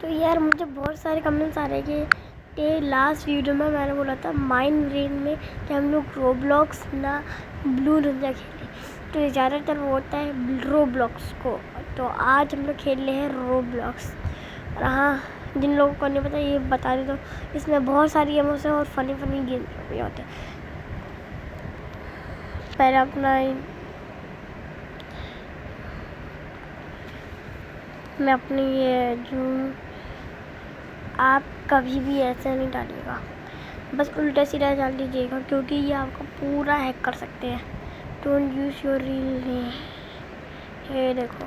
तो यार मुझे बहुत सारे कमेंट्स आ रहे हैं कि लास्ट वीडियो में मैंने बोला था माइंड ब्रेन में कि हम लोग रोब्लॉक्स ना ब्लू निंजा खेलें, तो ज़्यादातर वो होता है रोब्लॉक्स को। तो आज हम लोग खेल रहे हैं रोब्लॉक्स। और हाँ, जिन लोगों को नहीं पता ये बता दें तो इसमें बहुत सारी गेम्स हैं और फनी गेम भी होते हैं। पहले अपना मैं अपनी ये जो आप कभी भी ऐसे नहीं डालिएगा, बस उल्टा सीधा डाल दीजिएगा, क्योंकि ये आपको पूरा हैक कर सकते हैं। Don't use your reel name. ये देखो,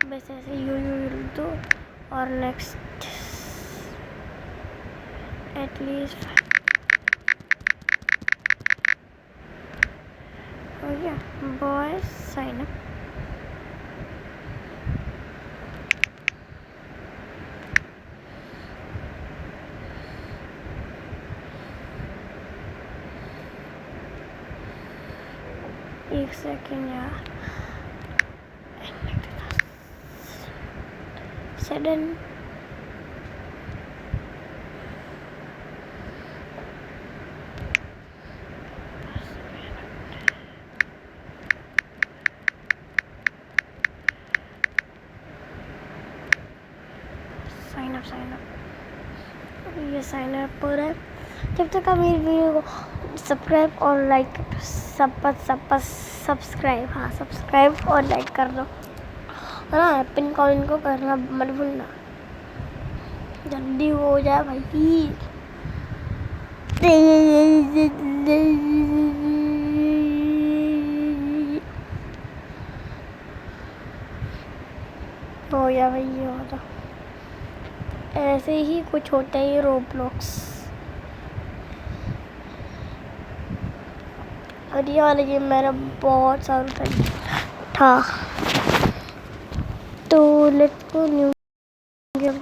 बस ऐसे यू दो और नेक्स्ट एटलीस्ट हो गया। Boys sign up. एक सेकेंड यार, सडन साइन अप। ये साइन अप पर है। जब तक आप मेरी वीडियो को सब्सक्राइब और लाइक सब्सक्राइब, हाँ सब्सक्राइब और लाइक कर दो, है ना। पिन कमेंट को करना मत भूलना, जल्दी हो जाए भाई। हो गया भाई, ये होता ऐसे ही कुछ होता है ये रोब्लॉक्स। और ये वाला गेम मेरा बहुत सारा था। तो let's go new game.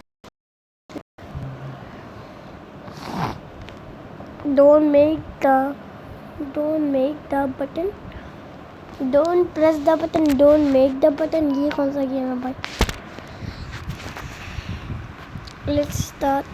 Don't press the button, don't make the button। ये कौन सा गेम है भाई? Let's start।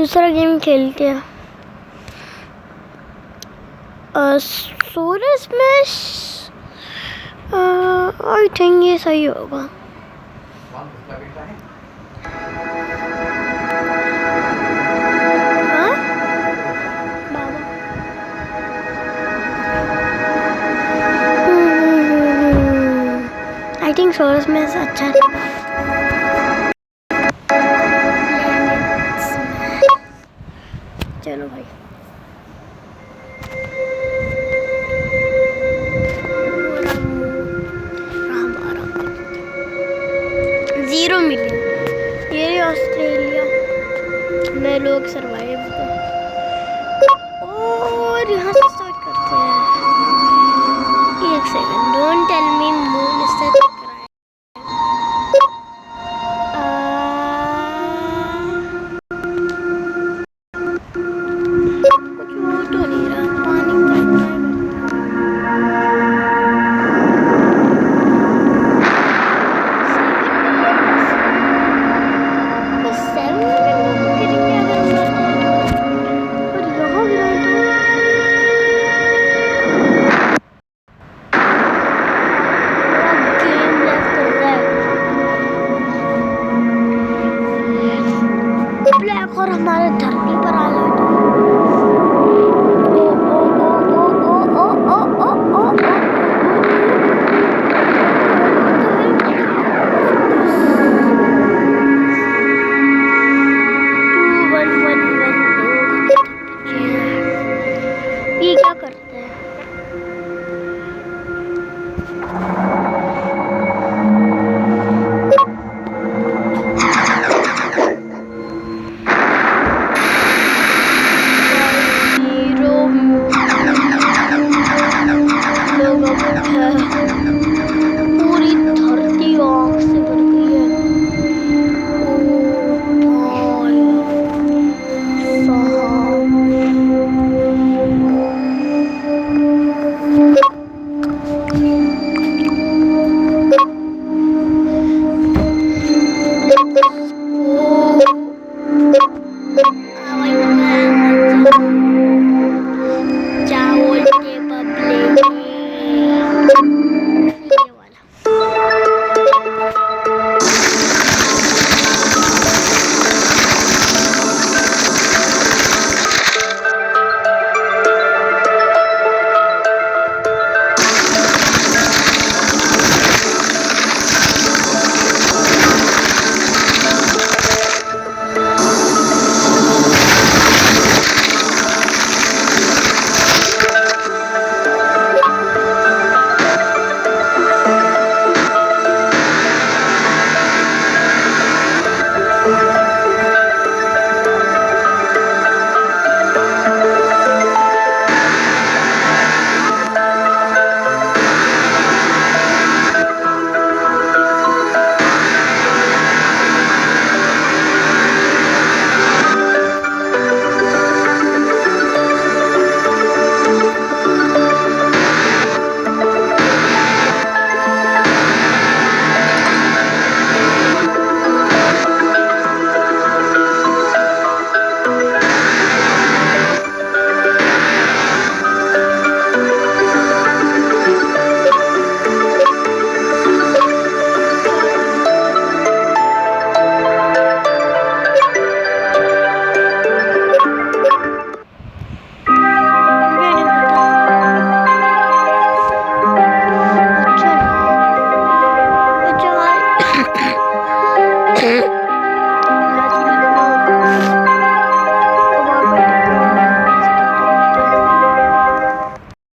दूसरा गेम खेलते हैं। सोलर स्मैश, आई थिंक ये सही होगा। आई थिंक सोलर स्मैश अच्छा है।